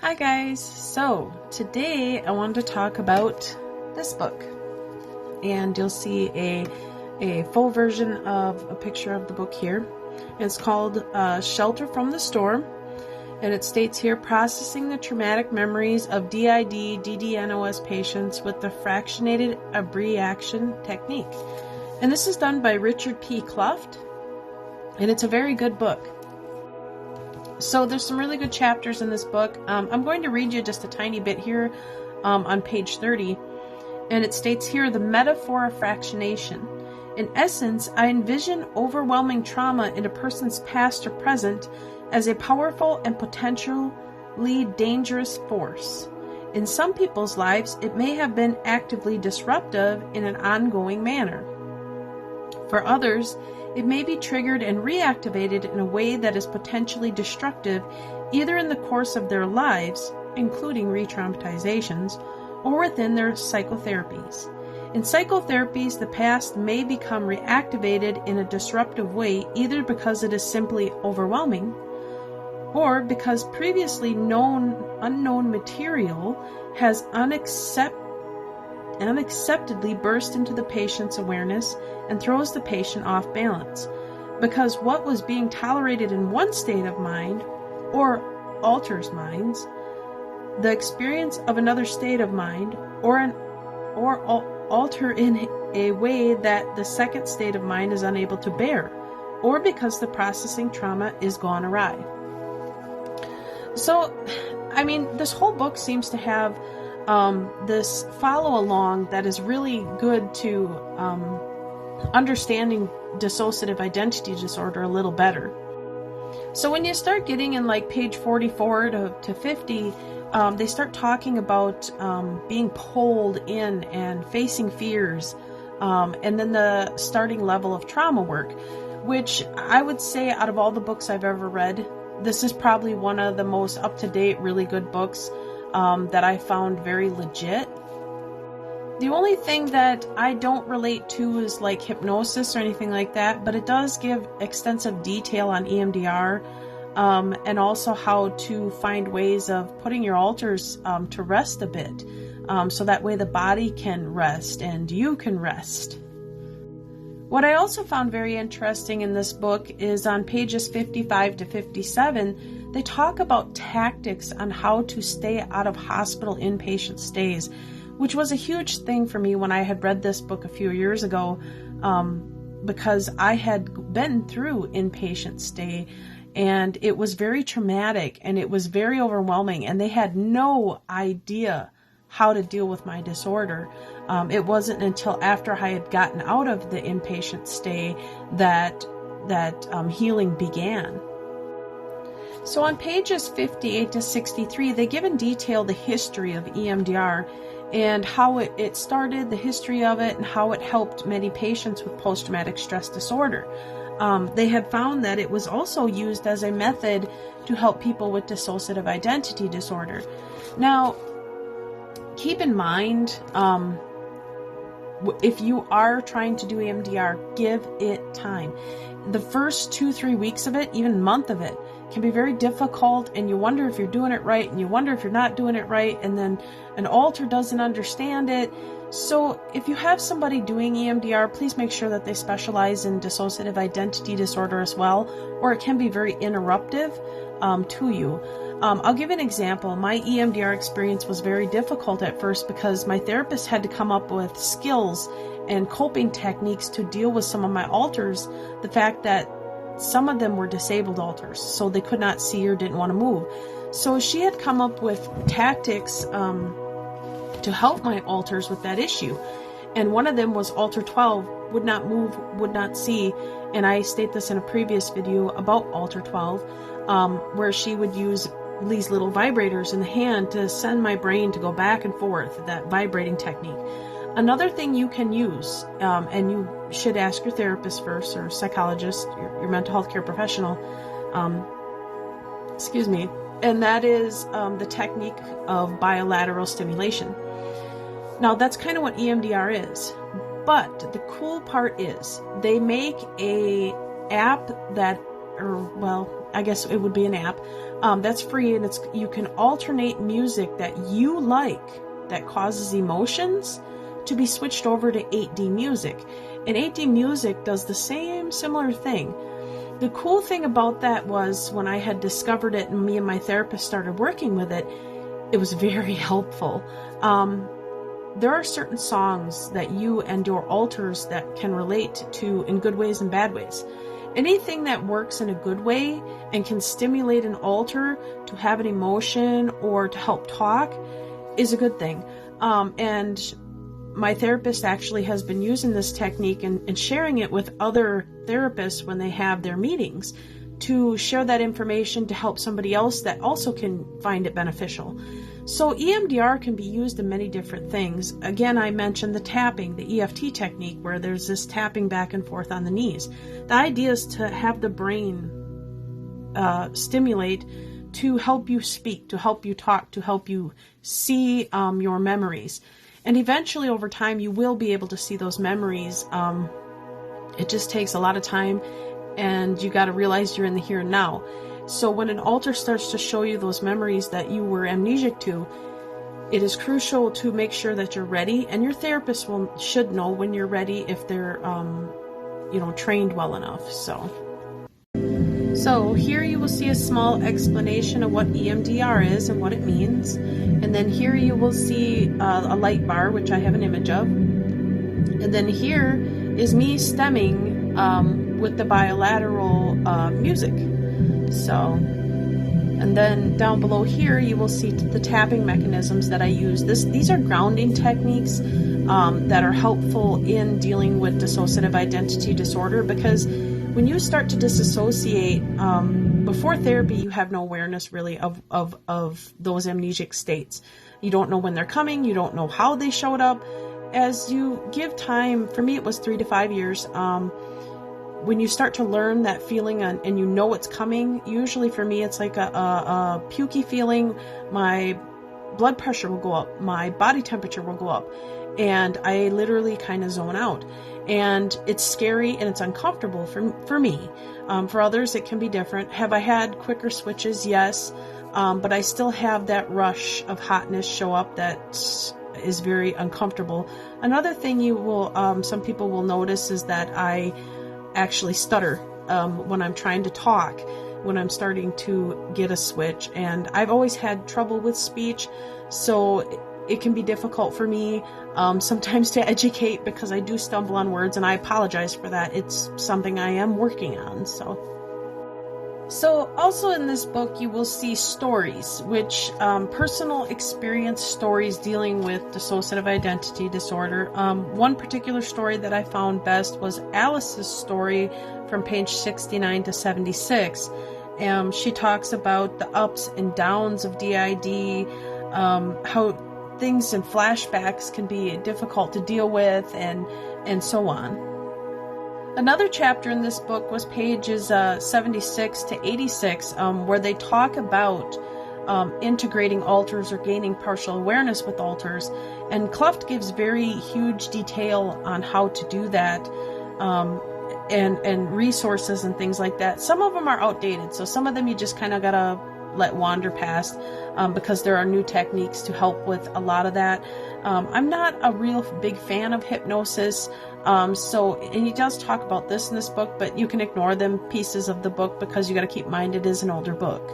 Hi guys, so today I wanted to talk about this book, and you'll see a full version of a picture of the book here. It's called Shelter from the Storm, and it states here, processing the traumatic memories of DID DDNOS patients with the fractionated abreaction technique. And this is done by Richard P. Kluft, and it's a very good book. So there's some really good chapters in this book. I'm going to read you just a tiny bit here on page 30. And it states here, the metaphor of fractionation. In essence, I envision overwhelming trauma in a person's past or present as a powerful and potentially dangerous force. In some people's lives, it may have been actively disruptive in an ongoing manner. For others, it may be triggered and reactivated in a way that is potentially destructive either in the course of their lives, including re-traumatizations, or within their psychotherapies. In psychotherapies, the past may become reactivated in a disruptive way either because it is simply overwhelming or because previously unknown material has unacceptedly burst into the patient's awareness and throws the patient off balance, because what was being tolerated in one state of mind or alters minds, the experience of another state of mind or alter in a way that the second state of mind is unable to bear, or because the processing trauma is gone awry. So, this whole book seems to have this follow along that is really good to understanding dissociative identity disorder a little better. So when you start getting in like page 44 to 50, they start talking about being pulled in and facing fears, and then the starting level of trauma work, which I would say out of all the books I've ever read, this is probably one of the most up-to-date, really good books that I found very legit. The only thing that I don't relate to is like hypnosis or anything like that, but it does give extensive detail on EMDR, and also how to find ways of putting your alters to rest a bit, so that way the body can rest and you can rest. What I also found very interesting in this book is on pages 55 to 57, they talk about tactics on how to stay out of hospital inpatient stays, which was a huge thing for me when I had read this book a few years ago, because I had been through inpatient stay, and it was very traumatic and it was very overwhelming, and they had no idea how to deal with my disorder. It wasn't until after I had gotten out of the inpatient stay that healing began. So on pages 58 to 63, they give in detail the history of EMDR and how it started, the history of it, and how it helped many patients with post-traumatic stress disorder. They had found that it was also used as a method to help people with dissociative identity disorder. Now, keep in mind, if you are trying to do EMDR, give it time. The first 2-3 weeks of it, even month of it, can be very difficult, and you wonder if you're doing it right, and you wonder if you're not doing it right, and then an alter doesn't understand it. So if you have somebody doing EMDR, please make sure that they specialize in dissociative identity disorder as well, or it can be very interruptive to you. I'll give an example. My EMDR experience was very difficult at first because my therapist had to come up with skills and coping techniques to deal with some of my alters, the fact that some of them were disabled alters, so they could not see or didn't want to move. So she had come up with tactics to help my alters with that issue. And one of them was alter 12, would not move, would not see. And I state this in a previous video about alter 12, where she would use these little vibrators in the hand to send my brain to go back and forth, that vibrating technique. Another thing you can use, and you should ask your therapist first, or psychologist, your mental health care professional, and that is the technique of bilateral stimulation. Now, that's kind of what EMDR is, but the cool part is they make a app that, or well, I guess it would be an app, that's free, and you can alternate music that you like that causes emotions to be switched over to 8D music. And 8D music does the same similar thing. The cool thing about that was when I had discovered it and me and my therapist started working with it, it was very helpful. There are certain songs that you and your alters that can relate to in good ways and bad ways. Anything that works in a good way and can stimulate an alter to have an emotion or to help talk is a good thing. And my therapist actually has been using this technique and sharing it with other therapists when they have their meetings to share that information to help somebody else that also can find it beneficial. So EMDR can be used in many different things. Again, I mentioned the tapping, the EFT technique, where there's this tapping back and forth on the knees. The idea is to have the brain stimulate to help you speak, to help you talk, to help you see your memories. And eventually, over time, you will be able to see those memories. It just takes a lot of time, and you got to realize you're in the here and now. So when an alter starts to show you those memories that you were amnesic to, it is crucial to make sure that you're ready, and your therapist should know when you're ready if they're, trained well enough. So here you will see a small explanation of what EMDR is and what it means. And then here you will see a light bar, which I have an image of. And then here is me stemming with the bilateral music. And then down below here you will see the tapping mechanisms that I use. These are grounding techniques that are helpful in dealing with dissociative identity disorder, because when you start to disassociate, before therapy, you have no awareness really of those amnesic states. You don't know when they're coming. You don't know how they showed up. As you give time, for me it was 3 to 5 years, when you start to learn that feeling and you know it's coming, usually for me it's like a pukey feeling. My blood pressure will go up, my body temperature will go up, and I literally kind of zone out. And it's scary and it's uncomfortable for me. For others, it can be different. Have I had quicker switches? Yes. But I still have that rush of hotness show up that is very uncomfortable. Another thing some people will notice is that I actually stutter when I'm trying to talk, when I'm starting to get a switch. And I've always had trouble with speech, so it can be difficult for me sometimes to educate, because I do stumble on words, and I apologize for that. It's something I am working on. So also in this book you will see stories, which personal experience stories dealing with dissociative identity disorder. One particular story that I found best was Alice's story from page 69 to 76. She talks about the ups and downs of DID, how things and flashbacks can be difficult to deal with, and so on. Another chapter in this book was pages 76 to 86, where they talk about integrating alters or gaining partial awareness with alters. And Kluft gives very huge detail on how to do that, and resources and things like that. Some of them are outdated, so some of them you just kind of gotta let wander past, because there are new techniques to help with a lot of that. I'm not a real big fan of hypnosis, and he does talk about this in this book, but you can ignore them pieces of the book because you got to keep in mind it is an older book.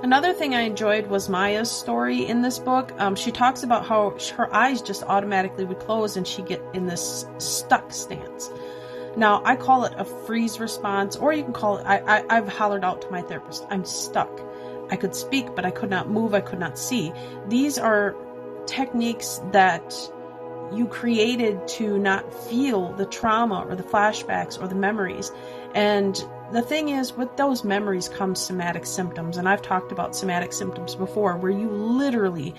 Another thing I enjoyed was Maya's story in this book. She talks about how her eyes just automatically would close and she'd get in this stuck stance. Now, I call it a freeze response, or you can call it, I've hollered out to my therapist, I'm stuck. I could speak, but I could not move, I could not see. These are techniques that you created to not feel the trauma or the flashbacks or the memories. And the thing is, with those memories comes somatic symptoms. And I've talked about somatic symptoms before, where you literally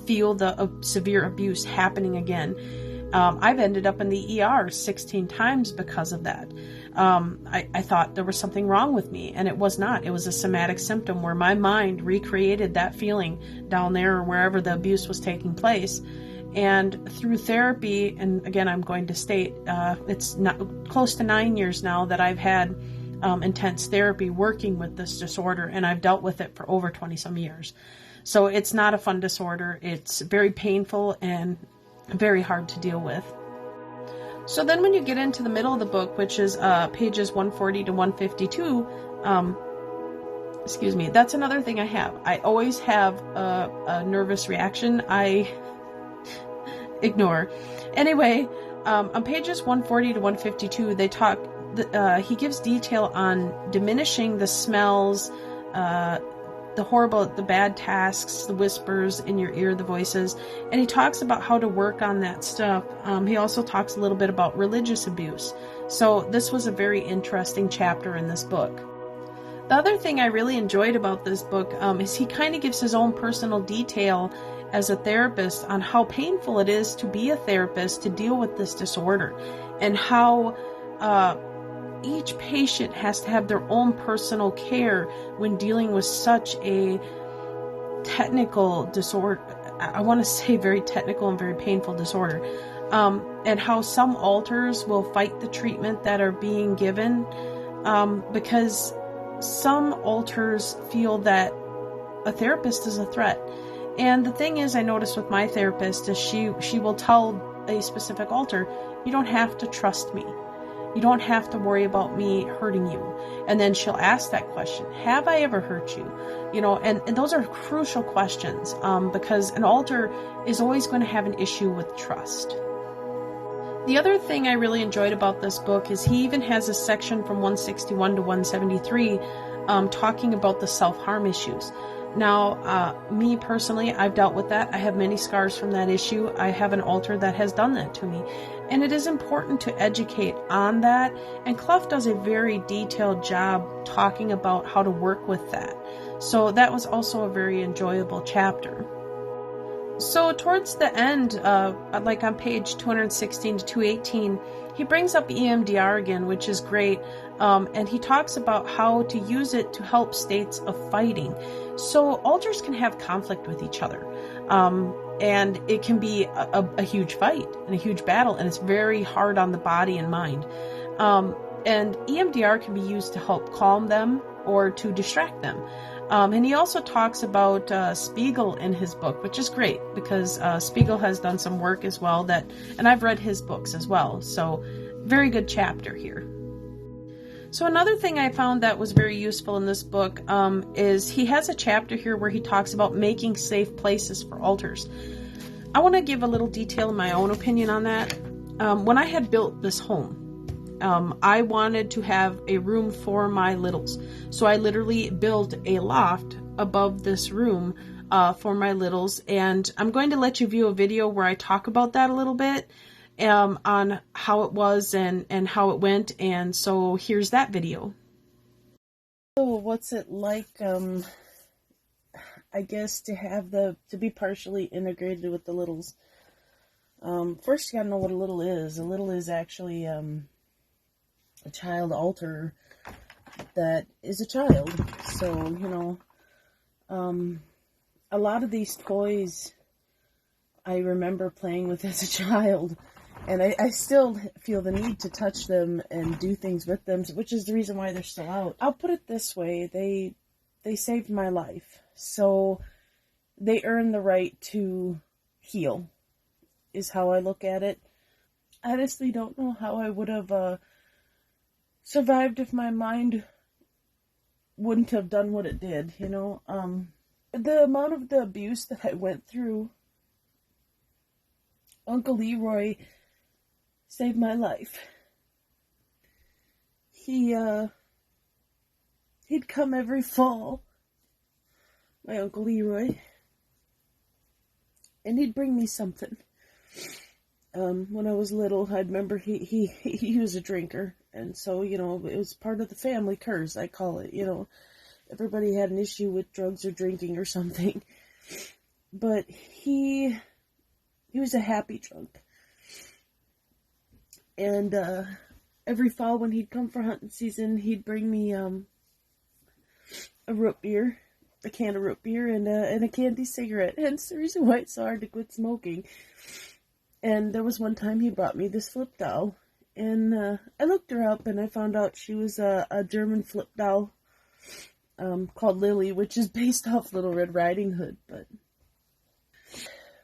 feel the severe abuse happening again. I've ended up in the ER 16 times because of that. I thought there was something wrong with me, and it was not. It was a somatic symptom where my mind recreated that feeling down there or wherever the abuse was taking place. And through therapy, and again, I'm going to state, it's not close to 9 years now that I've had intense therapy working with this disorder, and I've dealt with it for over 20 some years. So it's not a fun disorder. It's very painful and very hard to deal with. So then when you get into the middle of the book, which is pages 140 to 152, excuse me, that's another thing I have. I always have a nervous reaction I ignore. Anyway, on pages 140 to 152, they talk, he gives detail on diminishing the smells, the bad tasks, the whispers in your ear, the voices, and he talks about how to work on that stuff. He also talks a little bit about religious abuse. So this was a very interesting chapter in this book. The other thing I really enjoyed about this book is he kind of gives his own personal detail as a therapist on how painful it is to be a therapist, to deal with this disorder, and how each patient has to have their own personal care when dealing with such a technical disorder. I want to say very technical and very painful disorder. And how some alters will fight the treatment that are being given, because some alters feel that a therapist is a threat. And the thing is, I noticed with my therapist is she will tell a specific alter, you don't have to trust me. You don't have to worry about me hurting you. And then she'll ask that question, have I ever hurt you? You know, and those are crucial questions, because an alter is always going to have an issue with trust. The other thing I really enjoyed about this book is he even has a section from 161 to 173 talking about the self-harm issues. Now, me personally, I've dealt with that. I have many scars from that issue. I have an alter that has done that to me. And it is important to educate on that. And Clough does a very detailed job talking about how to work with that. So that was also a very enjoyable chapter. So towards the end, like on page 216 to 218, he brings up EMDR again, which is great. And he talks about how to use it to help states of fighting. So alters can have conflict with each other. And it can be a huge fight and a huge battle, and it's very hard on the body and mind. And EMDR can be used to help calm them or to distract them. And he also talks about Spiegel in his book, which is great because Spiegel has done some work as well and I've read his books as well. So very good chapter here. So another thing I found that was very useful in this book is he has a chapter here where he talks about making safe places for alters. I want to give a little detail in my own opinion on that. When I had built this home, I wanted to have a room for my littles. So I literally built a loft above this room for my littles. And I'm going to let you view a video where I talk about that a little bit. On how it was and how it went, and so here's that video. So what's it like, I guess, to be partially integrated with the littles? First you gotta know what a little is. A little is actually a child alter that is a child. So, you know, a lot of these toys I remember playing with as a child. And I still feel the need to touch them and do things with them, which is the reason why they're still out. I'll put it this way, they saved my life. So they earn the right to heal, is how I look at it. I honestly don't know how I would have survived if my mind wouldn't have done what it did, you know. The amount of the abuse that I went through, Uncle Leroy saved my life. He'd come every fall, my Uncle Leroy, and he'd bring me something. When I was little, I remember he was a drinker, and so, you know, it was part of the family curse, I call it, you know. Everybody had an issue with drugs or drinking or something. But he was a happy drunk. And every fall when he'd come for hunting season, he'd bring me a root beer, a can of root beer, and a candy cigarette. Hence the reason why it's so hard to quit smoking. And there was one time he brought me this flip doll, And I looked her up, and I found out she was a German flip doll called Lily, which is based off Little Red Riding Hood. But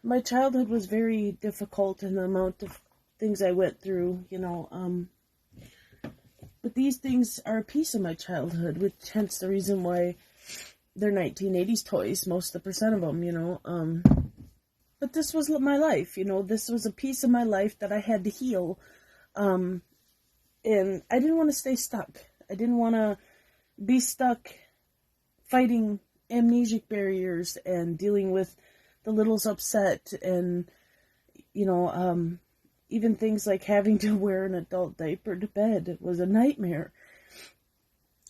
my childhood was very difficult in the amount of things I went through, but these things are a piece of my childhood, which hence the reason why they're 1980s toys, most of the percent of them, But this was my life, this was a piece of my life that I had to heal. And I didn't want to stay stuck. I didn't want to be stuck fighting amnesic barriers and dealing with the little's upset and, even things like having to wear an adult diaper to bed was a nightmare.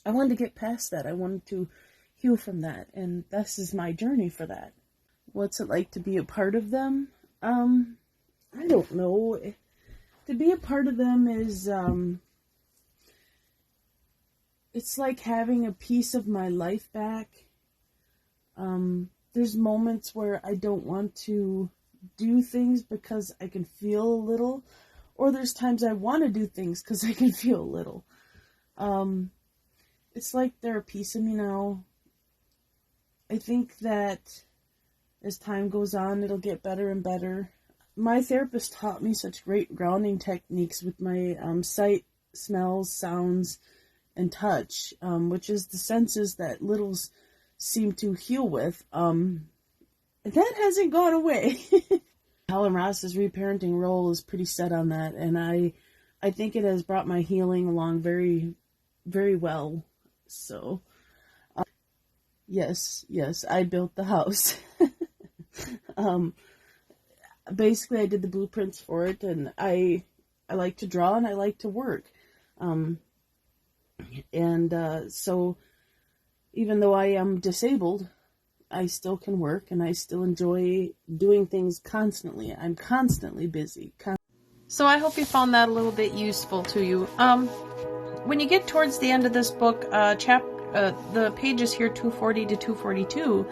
I wanted to get past that. I wanted to heal from that. And this is my journey for that. What's it like to be a part of them? I don't know. To be a part of them is, it's like having a piece of my life back. There's moments where I don't want to do things because I can feel a little, or there's times I want to do things because I can feel a little. It's like they're a piece of me now. I think that as time goes on, it'll get better and better. My therapist taught me such great grounding techniques with my sight, smells, sounds, and touch, which is the senses that littles seem to heal with. That hasn't gone away. Helen Ross's reparenting role is pretty set on that, and I think it has brought my healing along very, very well. So, yes, I built the house. Basically, I did the blueprints for it, and I like to draw and I like to work. So even though I am disabled, I still can work and I still enjoy doing things constantly. I'm constantly busy. So I hope you found that a little bit useful to you. When you get towards the end of this book, the pages here 240 to 242,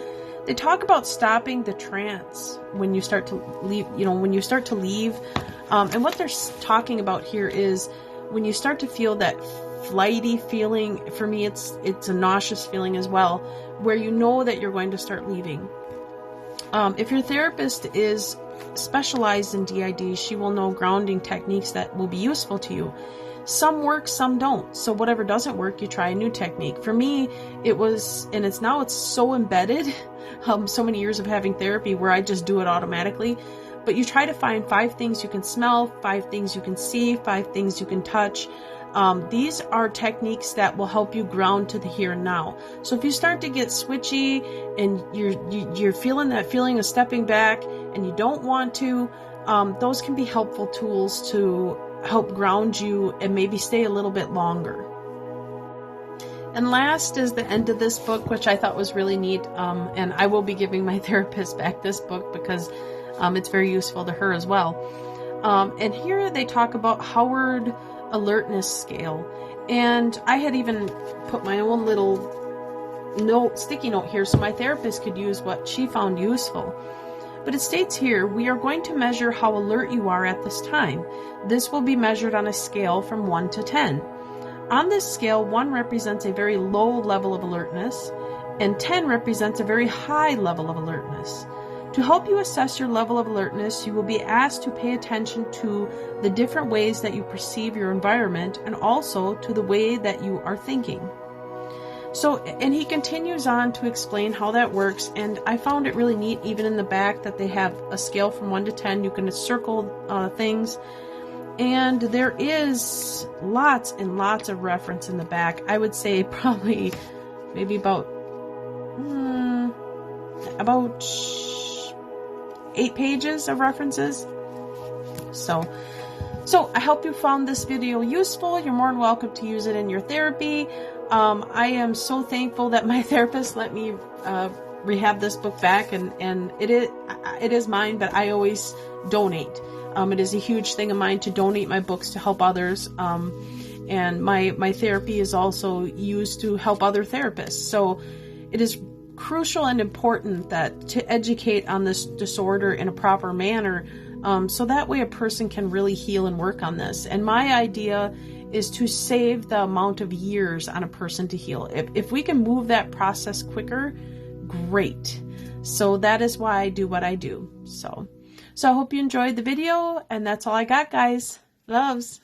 they talk about stopping the trance when you start to leave, and what they're talking about here is when you start to feel that flighty feeling. For me, it's a nauseous feeling as well, where you know that you're going to start leaving. If your therapist is specialized in DID, she will know grounding techniques that will be useful to you. Some work, some don't. So whatever doesn't work, you try a new technique. For me, it was, and it's so embedded, so many years of having therapy where I just do it automatically. But you try to find 5 things you can smell, 5 things you can see, 5 things you can touch. These are techniques that will help you ground to the here and now. So if you start to get switchy and you're feeling that feeling of stepping back and you don't want to, those can be helpful tools to help ground you and maybe stay a little bit longer. And last is the end of this book, which I thought was really neat. And I will be giving my therapist back this book because it's very useful to her as well. And here they talk about Howard Alertness Scale. And I had even put my own little sticky note here so my therapist could use what she found useful. But it states here, we are going to measure how alert you are at this time. This will be measured on a scale from 1 to 10. On this scale, 1 represents a very low level of alertness, and 10 represents a very high level of alertness. To help you assess your level of alertness, you will be asked to pay attention to the different ways that you perceive your environment and also to the way that you are thinking. So, and he continues on to explain how that works, and I found it really neat even in the back that they have a scale from 1 to 10. You can circle things, and there is lots and lots of reference in the back. I would say probably maybe about 8 pages of references. So I hope you found this video useful. You're more than welcome to use it in your therapy. I am so thankful that my therapist let me rehab this book back, and it is mine, but I always donate. It is a huge thing of mine to donate my books to help others. And my therapy is also used to help other therapists. So it is crucial and important that to educate on this disorder in a proper manner So that way a person can really heal and work on this. And my idea is to save the amount of years on a person to heal. If we can move that process quicker, great. So that is why I do what I do. So I hope you enjoyed the video, and that's all I got, guys. Loves.